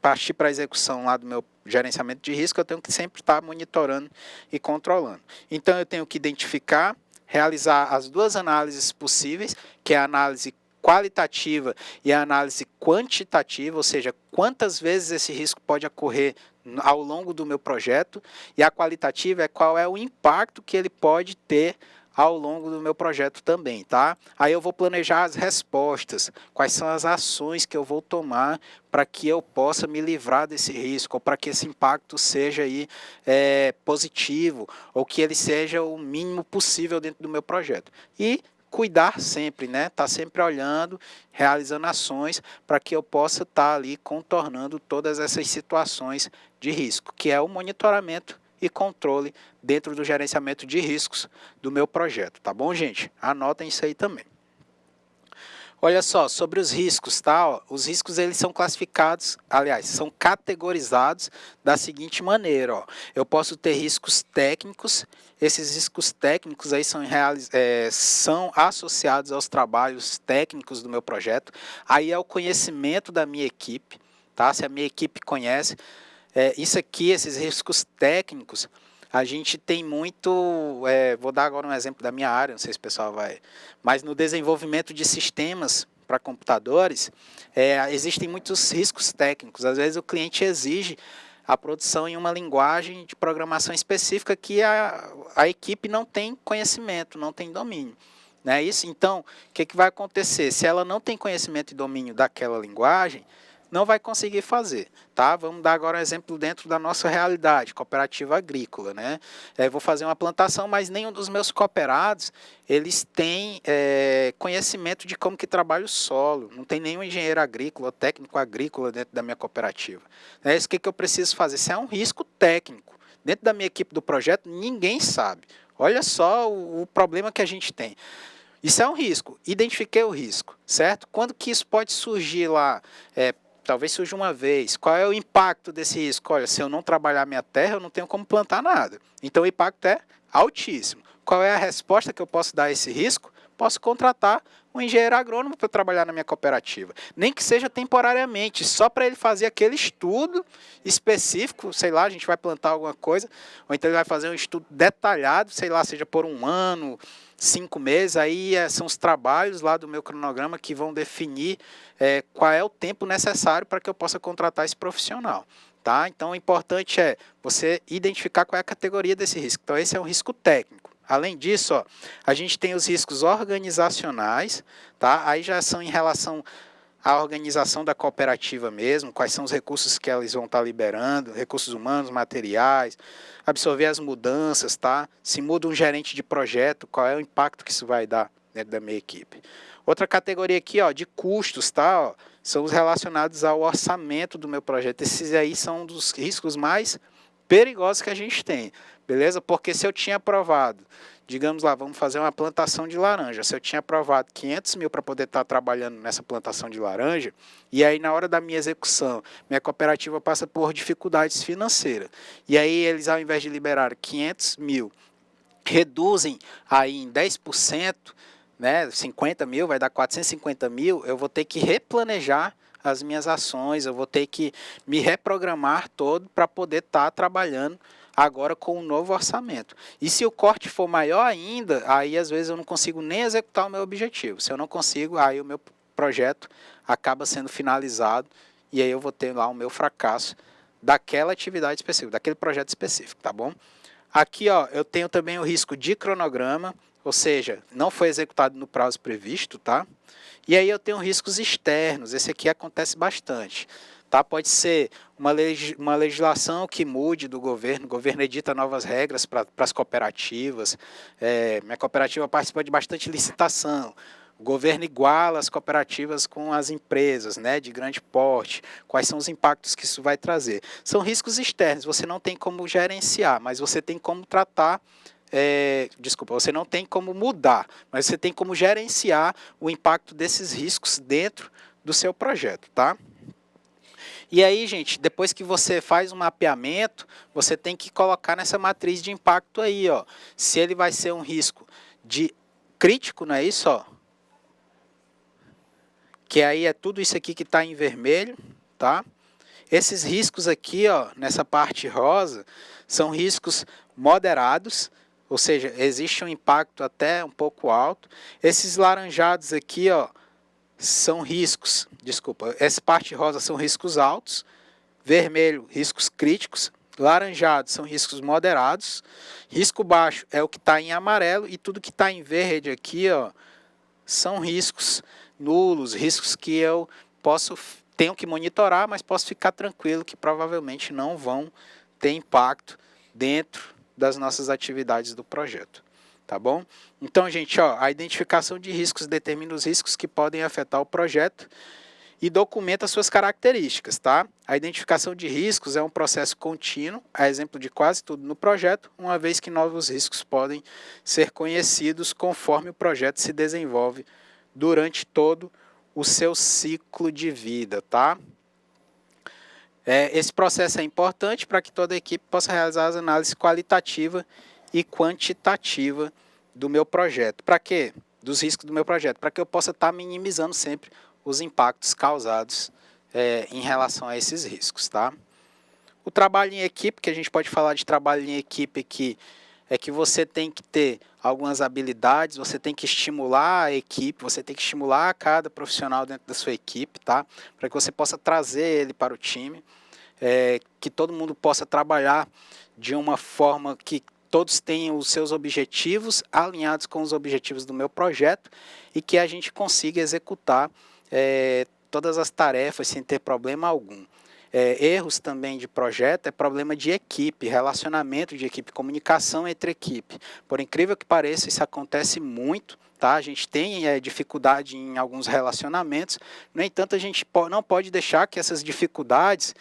partir para a execução lá do meu gerenciamento de risco, eu tenho que sempre estar monitorando e controlando. Então, eu tenho que identificar, realizar as duas análises possíveis, que é a análise qualitativa e a análise quantitativa, ou seja, quantas vezes esse risco pode ocorrer ao longo do meu projeto, e a qualitativa é qual é o impacto que ele pode ter ao longo do meu projeto também, tá? Aí eu vou planejar as respostas, quais são as ações que eu vou tomar para que eu possa me livrar desse risco, ou para que esse impacto seja aí, positivo, ou que ele seja o mínimo possível dentro do meu projeto. E cuidar sempre, né? Tá sempre olhando, realizando ações para que eu possa estar ali contornando todas essas situações de risco, que é o monitoramento e controle dentro do gerenciamento de riscos do meu projeto, tá bom, gente? Anotem isso aí também. Olha só, sobre os riscos, tá? Ó, os riscos, eles são classificados, aliás, são categorizados da seguinte maneira, ó. Eu posso ter riscos técnicos, esses riscos técnicos aí são associados aos trabalhos técnicos do meu projeto, aí é o conhecimento da minha equipe, tá? Se a minha equipe conhece, isso aqui, esses riscos técnicos, a gente tem muito, vou dar agora um exemplo da minha área, não sei se o pessoal vai, mas no desenvolvimento de sistemas para computadores, existem muitos riscos técnicos. Às vezes o cliente exige a produção em uma linguagem de programação específica que a equipe não tem conhecimento, não tem domínio. Não é isso? Então, o que vai acontecer? Se ela não tem conhecimento e domínio daquela linguagem, não vai conseguir fazer, tá? Vamos dar agora um exemplo dentro da nossa realidade, cooperativa agrícola, né? Vou fazer uma plantação, mas nenhum dos meus cooperados, eles têm conhecimento de como que trabalha o solo, não tem nenhum engenheiro agrícola ou técnico agrícola dentro da minha cooperativa. Isso que eu preciso fazer? Isso é um risco técnico. Dentro da minha equipe do projeto, ninguém sabe. Olha só o problema que a gente tem. Isso é um risco. Identifiquei o risco, certo? Quando que isso pode surgir lá? Talvez surja uma vez. Qual é o impacto desse risco? Olha, se eu não trabalhar minha terra, eu não tenho como plantar nada. Então, o impacto é altíssimo. Qual é a resposta que eu posso dar a esse risco? posso contratar um engenheiro agrônomo para trabalhar na minha cooperativa. Nem que seja temporariamente, só para ele fazer aquele estudo específico, sei lá, a gente vai plantar alguma coisa, ou então ele vai fazer um estudo detalhado, sei lá, seja por 1 ano, 5 meses, aí são os trabalhos lá do meu cronograma que vão definir qual é o tempo necessário para que eu possa contratar esse profissional. Tá? Então, o importante é você identificar qual é a categoria desse risco. Então, esse é um risco técnico. Além disso, ó, a gente tem os riscos organizacionais, tá? Aí já são em relação à organização da cooperativa mesmo, quais são os recursos que eles vão estar liberando, recursos humanos, materiais, absorver as mudanças, tá? Se muda um gerente de projeto, qual é o impacto que isso vai dar dentro da minha equipe. Outra categoria aqui, ó, de custos, tá? Ó, são os relacionados ao orçamento do meu projeto. Esses aí são um dos riscos mais perigosos que a gente tem, beleza? Porque se eu tinha aprovado, digamos lá, vamos fazer uma plantação de laranja, se eu tinha aprovado 500 mil para poder estar trabalhando nessa plantação de laranja, e aí na hora da minha execução, minha cooperativa passa por dificuldades financeiras, e aí eles ao invés de liberar 500 mil, reduzem aí em 10%, né, 50 mil, vai dar 450 mil, eu vou ter que replanejar as minhas ações, eu vou ter que me reprogramar todo para poder estar trabalhando agora com um novo orçamento. E se o corte for maior ainda, aí às vezes eu não consigo nem executar o meu objetivo. Se eu não consigo, aí o meu projeto acaba sendo finalizado e aí eu vou ter lá o meu fracasso daquela atividade específica, daquele projeto específico, tá bom? Aqui, ó, eu tenho também o risco de cronograma, ou seja, não foi executado no prazo previsto, tá? E aí eu tenho riscos externos, esse aqui acontece bastante. Tá? Pode ser uma legislação que mude do governo, o governo edita novas regras para as cooperativas, minha cooperativa participa de bastante licitação, o governo iguala as cooperativas com as empresas, né, de grande porte, quais são os impactos que isso vai trazer. São riscos externos, você não tem como gerenciar, mas você tem como tratar. Você não tem como mudar, mas você tem como gerenciar o impacto desses riscos dentro do seu projeto, tá? E aí, gente, depois que você faz um mapeamento, você tem que colocar nessa matriz de impacto aí, ó, se ele vai ser um risco de crítico, não é isso, ó? Que aí é tudo isso aqui que está em vermelho, tá? Esses riscos aqui, ó, nessa parte rosa, são riscos moderados, ou seja, existe um impacto até um pouco alto. Esses laranjados aqui, ó, são riscos, essa parte rosa são riscos altos, vermelho, riscos críticos, laranjado são riscos moderados, risco baixo é o que está em amarelo e tudo que está em verde aqui, ó, são riscos nulos, riscos que eu tenho que monitorar, mas posso ficar tranquilo que provavelmente não vão ter impacto dentro das nossas atividades do projeto, tá bom? Então, gente, ó, a identificação de riscos determina os riscos que podem afetar o projeto e documenta suas características, tá? A identificação de riscos é um processo contínuo, a exemplo de quase tudo no projeto, uma vez que novos riscos podem ser conhecidos conforme o projeto se desenvolve durante todo o seu ciclo de vida, tá? Esse processo é importante para que toda a equipe possa realizar as análises qualitativa e quantitativa do meu projeto. Para quê? Dos riscos do meu projeto. Para que eu possa estar minimizando sempre os impactos causados em relação a esses riscos, tá? O trabalho em equipe, que a gente pode falar de trabalho em equipe aqui, é que você tem que ter algumas habilidades, você tem que estimular a equipe, você tem que estimular cada profissional dentro da sua equipe, tá? Para que você possa trazer ele para o time, que todo mundo possa trabalhar de uma forma que todos tenham os seus objetivos alinhados com os objetivos do meu projeto e que a gente consiga executar todas as tarefas sem ter problema algum. Erros também de projeto é problema de equipe, relacionamento de equipe, comunicação entre equipe. Por incrível que pareça, isso acontece muito, tá? A gente tem dificuldade em alguns relacionamentos, no entanto, a gente não pode deixar que essas dificuldades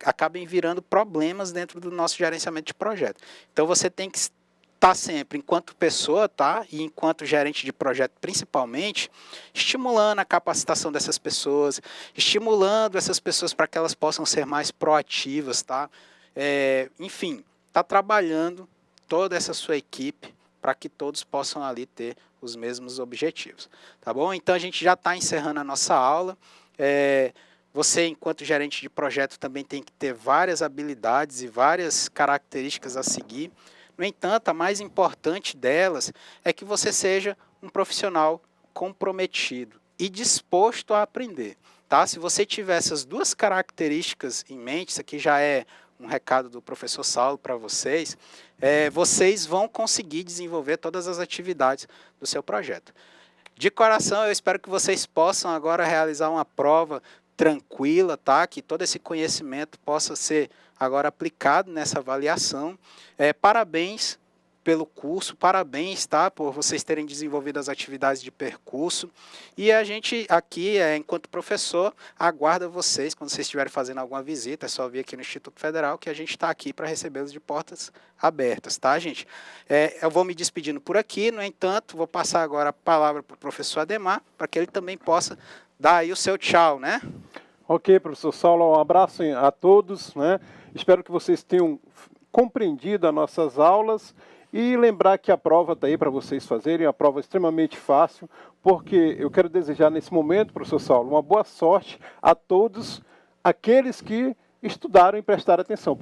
acabem virando problemas dentro do nosso gerenciamento de projeto. Então, você tem que estar sempre, enquanto pessoa, tá? E enquanto gerente de projeto, principalmente, estimulando a capacitação dessas pessoas, estimulando essas pessoas para que elas possam ser mais proativas, tá? Enfim, tá trabalhando toda essa sua equipe para que todos possam ali ter os mesmos objetivos, tá bom? Então, a gente já está encerrando a nossa aula. Você, enquanto gerente de projeto, também tem que ter várias habilidades e várias características a seguir. No entanto, a mais importante delas é que você seja um profissional comprometido e disposto a aprender. Tá? Se você tiver essas duas características em mente, isso aqui já é um recado do professor Saulo para vocês, vocês vão conseguir desenvolver todas as atividades do seu projeto. De coração, eu espero que vocês possam agora realizar uma prova tranquila, tá? Que todo esse conhecimento possa ser agora aplicado nessa avaliação. Parabéns pelo curso, parabéns, tá? Por vocês terem desenvolvido as atividades de percurso. E a gente aqui, enquanto professor, aguarda vocês, quando vocês estiverem fazendo alguma visita, é só vir aqui no Instituto Federal, que a gente está aqui para recebê-los de portas abertas, tá, gente? Eu vou me despedindo por aqui, no entanto, vou passar agora a palavra para o professor Ademar, para que ele também possa dar aí o seu tchau, né? Ok, professor Saulo, um abraço a todos, né? Espero que vocês tenham compreendido as nossas aulas e lembrar que a prova está aí para vocês fazerem, uma prova extremamente fácil, porque eu quero desejar nesse momento, professor Saulo, uma boa sorte a todos aqueles que estudaram e prestaram atenção.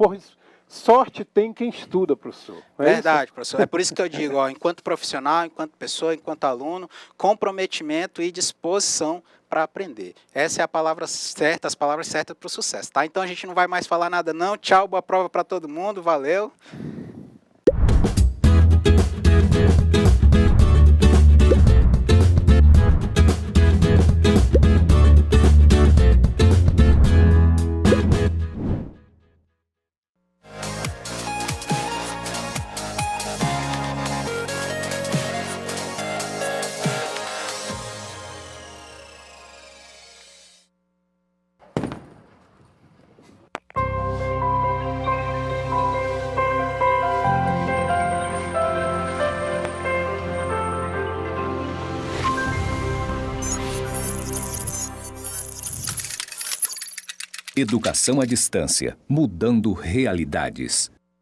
Sorte tem quem estuda, professor. Verdade, professor. É por isso que eu digo, enquanto profissional, enquanto pessoa, enquanto aluno, comprometimento e disposição para aprender. Essa é a palavra certa, as palavras certas para o sucesso, tá? Então a gente não vai mais falar nada não. Tchau, boa prova para todo mundo, valeu. Educação à distância, mudando realidades.